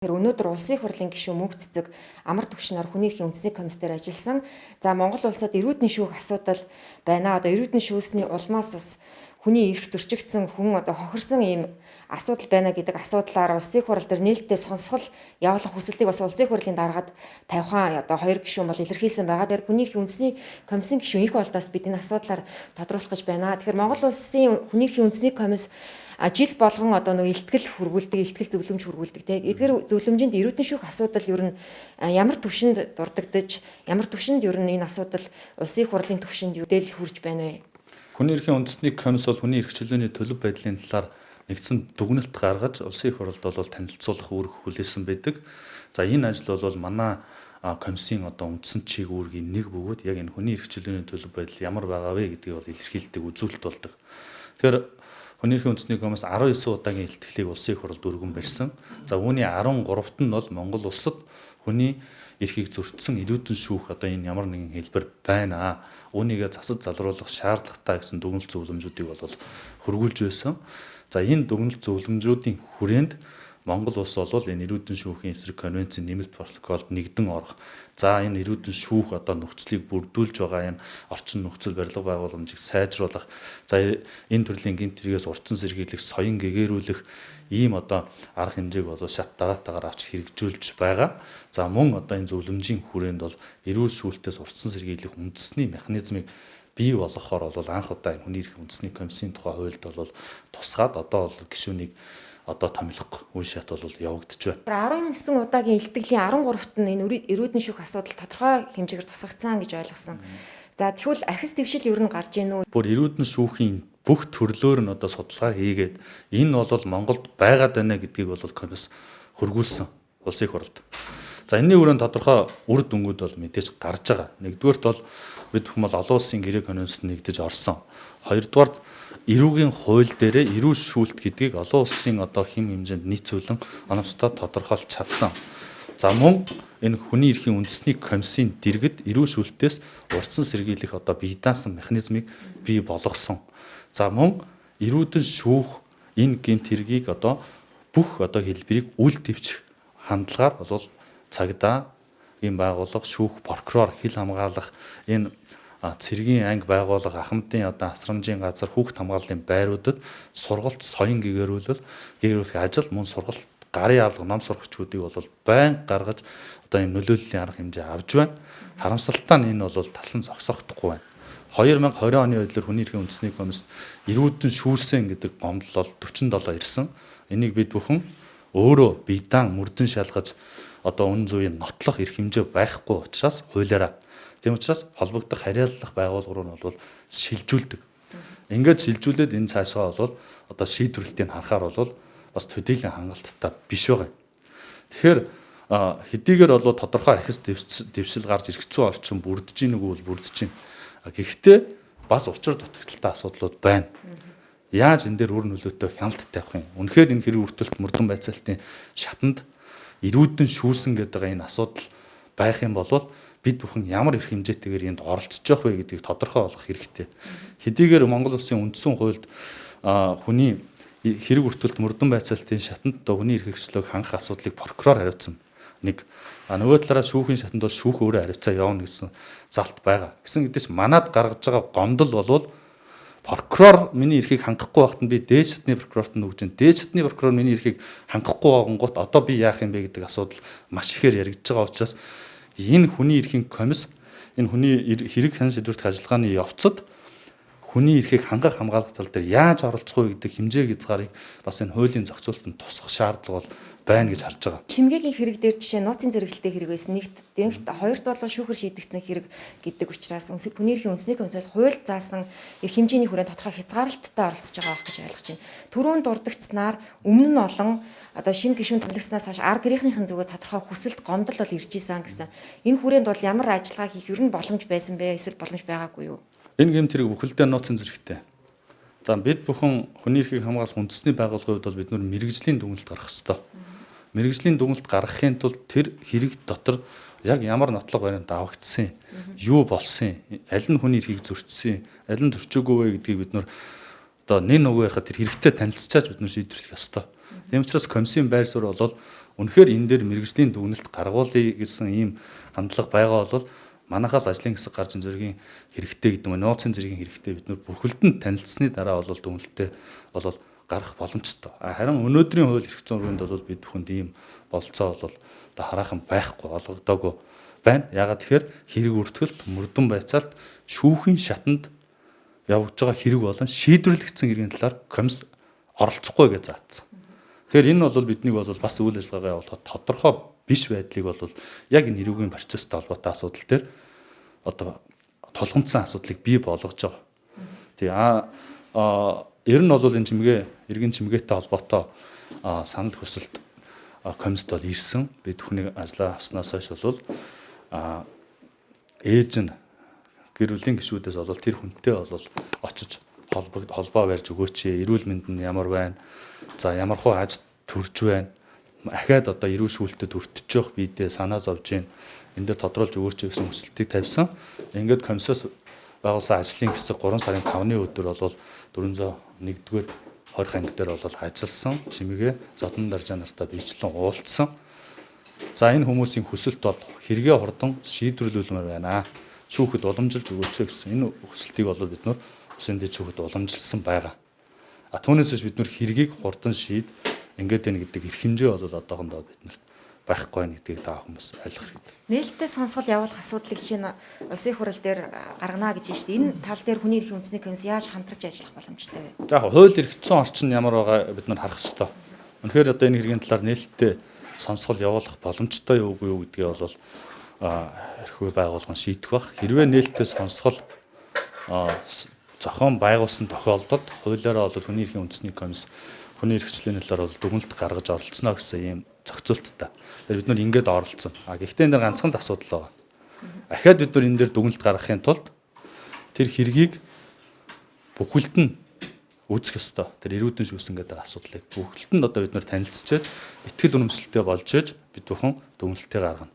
Тэр өнөөдөр улсын хурлын гишүүн Мөнх Цэцэг амар түвшнээр хүний эрхийн үндэсний комиссээр ажилласан. За Монгол улсад эрүүдний шүүх асуудал байна. Одоо эрүүдний шүүсний улмаас бас хүний эрх зөрчигдсөн хүн одоо хохирсон ийм асуудал байна гэдэг асуудлаар улсын хурал дээр нээлттэй сонсгол явуулах хүсэлтийг бас улсын хурлын даргаад тавьхан одоо хоёр гишүүн бол илэрхийлсэн байгаа. Тэр хүний эрхийн үндэсний комиссийн гишүүн их болдоос бид энэ асуудлаар тодруулах гэж байна. Тэгэхээр Монгол улсын хүний эрхийн үндэсний комисс жил болгон одоо нэг ихтгэл зөвлөмж хүргүүлдэг тийм. Эдгээр зөвлөмжөнд эрүүдэн шүүх асуудал ер нь ямар түвшинд дурддагдж, ямар түвшинд ер нь энэ асуудал улсын хурлын түвшинд үдэл хүрж байна вэ? Хүний эрхийн үндэсний комисс бол хүний эрх чөлөөний төлөв байдлын талаар нэгдсэн дүгнэлт гаргаж улсын хурлд бол танилцуулах үүрэг хүлээсэн байдаг. За энэ ажил бол манай комиссийн одоо үндсэн чиг үүргийн нэг бөгөөд яг энэ хүний эрх чөлөөний төлөв байдал ямар байгаа вэ гэдгийг бол илэрхийлдэг үзүүлэлт болдог. Тэгэхээр Хүний эрхийн үндэсний комисс 19 удаагийн илтгэлийг улсын хурлд өргөн барьсан. За үүний 13-т нь бол Монгол улсад хүний эрхийг зөрчсөн эрүүдэн шүүх одоо энэ ямар нэгэн хэлбэр байна. Үүнийгээ засаж залруулах шаардлагатай гэсэн дүгнэлт зөвлөмжүүдийг бол хөргүүлж байсан. За энэ дүгнэлт зөвлөмжүүдийн хүрээнд Монгол улс бол энэ эрүүдэн шүүхийн эсрэг конвенцийн нэмэлт протоколд нэгдэн орох. За энэ эрүүдэн шүүх одоо нөхцөлийг бүрдүүлж байгаа энэ орчин нөхцөл барилга байгууламжийг сайжруулах. За энэ төрлийн гэмт хэрэгээс урьдчилан сэргийлэх, соён гэгээрүүлэх ийм одоо арга хэмжээг бол шат дараатаагаар авч хэрэгжүүлж байгаа. За мөн одоо энэ зөвлөмжийн хүрээнд бол эрүүл шүүлтээс урьдчилан сэргийлэх үндэсний механизмыг бий болгохоор бол анх удаа энэ хүний эрхийн үндэсний комиссийн тухай хуульд бол тусгаад одоо бол гишүүнийг одоо томилох үе шат бол явагдаж байна. 19 удаагийн илтгэлийн 13-т нь энэ эрүүдний шүүх асуудал тодорхой хэмжээгээр тусгагдсан гэж ойлгосон. За тэгвэл ахис дэвшил ер нь гарч ийн үү? Бүр эрүүдний шүүхийн бүх төрлөөр нь одоо судалгаа хийгээд энэ бол Монголд байгаад байна гэдгийг бол комисс хөргүүлсэн улсын хурлд. За энэний хүрээнд тодорхой үр дүнгууд бол мэдээж гарч байгаа. Нэгдүгээрт бол бид хүмүүс олон улсын гэрээ конвенцэд нэгдэж орсон. Хоёрдугаарт эрүүгийн хууль дээрээ эрүүл шүүлт гэдгийг олон улсын одоо хэм хэмжээнд нийцүүлэн оновчтой тодорхойлж чадсан. За мөн энэ хүний эрхийн үндэсний комиссийн дэргэд эрүүл шүүлтээс урьдчилан сэргийлэх одоо бие даасан механизмыг бий болгосон. За мөн эрүүдэн шүүх энэ гэмт хэргийг одоо бүх одоо хэлбэрийг үл дэвчих хандлагаар бол цагдаа, ийм байгууллага, шүүх, прокурор, хил хамгаалах энэ цэргийн анги байгууллага, ахмадын одоо асрамжийн газар, хүүхд хамгааллын байруудад сургалт, соён гэгэрүүлэх ажил, мөн сургалт, гарын авлага, ном сурагчдыг бол байнга гаргаж одоо ийм нөлөөллийн арга хэмжээ авч байна. Харамсалтай нь энэ бол тасан зогсохдохгүй байна. 2020 оны үеэр хүний эрхийн үндэсний комисс эрүүдэн шүүрсэн гэдэг гомдол бол 47 ирсэн. Энийг бид бүхэн өөрөө биедан мөрдөн шалгаж одоо үнэн зөвийн нотлох эрх хэмжээ байхгүй учраас хуулиараа. Тийм учраас холбогдох харьяаллах байгууллага руу нь бол шилжүүлдэг. Ингээд шилжүүлээд энэ цаашаа бол одоо шийдвэрлэлтийг харахаар бол бас төдийлөн хангалттай биш байгаа. Тэгэхээр хэдийгээр бол тодорхой ахис дэвшил гарч иргэцүү орчин бүрдэж ийнэг бол бүрдэж байна. Гэхдээ бас учир дутагдaltaй асуудлууд байна. Яаж энэ дээр үр нөлөөтэй хяналт тавих юм? Үнэхээр энэ хэрэг үртэлт мөрдөн байцаалтын шатанд эрүүдэн шүүсэн гэдэг энэ асуудал байх юм бол бид бүхэн ямар эрх хэмжээтэйгээр энд оролцож явах вэ гэдгийг тодорхой болгох хэрэгтэй. Хэдийгээр Монгол улсын үндсэн хуульд хүний хэрэг үртэлт мөрдөн байцаалтын шатанд хүний эрх хэрэгслийг хангах асуудлыг прокурор хариуцсан. Нэг нөгөө талаараа шүүхийн шатанд бол шүүх өөрөө хариуцаа явуулна гэсэн залт байгаа. Гэсэн хэдиж манад гаргаж байгаа гомдол болвол прокурор миний эрхийг хангахгүй байхад нь би дээд шатны прокурорт нь өгч, дээд шатны прокурор миний эрхийг хангахгүй байгангуут одоо би яах юм бэ гэдэг асуудал маш ихээр яригдж байгаа учраас энэ хүний эрхийн комисс энэ хүний хэрэг хэн шийдвэрлэх ажиллагааны явцад хүний эрхийг хангах хамгаалах тал дээр яаж оролцох вэ гэдэг хэмжээг хязгаарыг бас энэ хуулийн зохицуулалтанд тусах шаардлага бол байна гэж харж байгаа. Чимгээгийн хэрэг дээр жишээ нууцын зэрэгэлтэй хэрэг байсан нэгт хоёрт бол шүүхэр шийдэгдсэн хэрэг гэдэг учраас хүний эрхийн үндэсний комисс хууль заасан эрх хэмжээний хүрээнд тодорхой хязгаарлалттай оролцож байгаа байх гэж ойлгож байна. Түрүүн дурдгацснаар өмнө нь олон одоо шинэ гишүүн томилогдсноос хойш арга гэрийнхнийхэн зүгээс тодорхой хүсэлт гомдол бол ирж исэн гэсэн. Энэ хүрээнд бол ямар ажиллагаа хийх ер нь боломж байсан бэ? Эсвэл боломж байгаагүй юу? Энэ гэмт хэрэг бүхэлдээ нууцын зэрэгтэй. За бид бүхэн хүний эрхийг хамгаалах үндэсний байгууллагын хувьд бол бид нөр мэрэгжлийн дүгнэлт гаргах ёстой. Мэргэжлийн дүгнэлт гаргахын тулд тэр хэрэг дотор яг ямар нотлого баримт авагдсан, юу болсон, аль нь хүний эрхийг зөрчсөн, аль нь зөрчөөгүй вэ гэдгийг бид нөр одоо нэг нөгөө ярихад тэр хэрэгтэй танилцчааж бид нөр шийдвэрлэх ёстой. Тийм учраас комиссийн байр суурь бол үнэхээр энэ дээр мэрэгжлийн дүгнэлт гаргуулъя гэсэн ийм хандлага байгаа бол манахаас ажлын хэсэг гарч зэргийн хэрэгтэй гэдэг нь нууцын зэргийн хэрэгтэй бид нөр бүхэлдэнд танилцсны дараа бол дүгнэлтээ бол гарах боломжтой. Харин өнөөдрийн хууль эрх зүйн өрөөнд бол бид бүхэнд ийм болцоо бол одоо хараахан байхгүй олгодоогүй байна. Ягаад тэгэхээр хэрэг өртгөлт мөрдөн байцаалт шүүхийн шатанд явж байгаа хэрэг болон шийдвэрлэгдсэн хэргийн талаар комисс оролцохгүй гэж заасан. Тэгэхээр энэ бол биднийг бол бас үйл ажиллагаагаа явуулахад тодорхой биш байдлыг бол яг энэ эрүүгийн процесстэй холбоотой асуудал дээр одоо тулгамдсан асуудлыг бий болгож байгаа. Тэгээ ер нь бол энэ чимгээ эргэн чимгээтэй холбоотой санал хүсэлт комиссд бол ирсэн. Бид бүхний ажлаа авснаас хойш бол ээж нь гэр бүлийн гишүүдээс бол тэр хүнтэй бол очиж холбоо барьж өгөөч. Эрүүл мэнд нь ямар байна? За ямар хуу аж төрж байна? Ахаад одоо эрүүл шүүлтэд өртөж явах бидээ санаа зовж гин. Энд дээр тодруулж өгөөч гэсэн хүсэлтийг тавьсан. Ингээд комиссоос байгуулсан ажлын хэсэг 3 сарын 5-ны өдөр бол 401-р 20 анги дээр бол ажилласан. Чимэгээ зодон даржаа нартай биечлэн уулзсан. За энэ хүмүүсийн хүсэлт бол хэрэгээ хурдан шийдвэрлүүлмээр байна. Шүүхэд уламжилж өгөөч гэсэн энэ хүсэлтийг бол бид нөр усын дэд шүүхэд уламжилсан байгаа. Түүнээс биш бид нөр хэргийг хурдан шийд ингээд байна гэдэг эрх хэмжээ бол одоохондоо биднэрт байхгүй байна гэдгийг та хүмүүс ойлгох хэрэгтэй. Нээлттэй сонсгол явуулах асуудлыг чинь улсын хурал дээр гаргана гэж байна шүү дээ. Энэ тал дээр хүний эрхийн үндэсний комисс яаж хамтарч ажиллах боломжтой вэ? За яг хууль эрх зүйн орчин ямар байгаа бид нар харах хэрэгтэй. Үнэхээр одоо энэ хэргийн талаар нээлттэй сонсгол явуулах боломжтой юу үгүй юу гэдгээ бол эрхүй байгуулгын шийдэх бах. Хэрвээ нээлттэй сонсгол зохион байгуулсан тохиолдолд хуулиараа бол хүний эрхийн үндэсний комисс хүний эрхчлэлийн талаар бол дүгнэлт гаргаж оролцсноо гэсэн ийм зохицуулттай. Тэгэхээр бид нар ингээд оролцсон. Гэхдээ энэ дээр ганцхан л асуудал байгаа. Ахаад бид нар энэ дээр дүгнэлт гаргахын тулд тэр хэргийг бүхэлд нь үүсэх ёстой. Тэр эрүүдэн шүүсэн гэдэг асуудлыг бүхэлд нь одоо бид нар танилцчихэд итгэл үнэмшилтэй болж иж бид бүхэн дүгнэлтээ гаргана.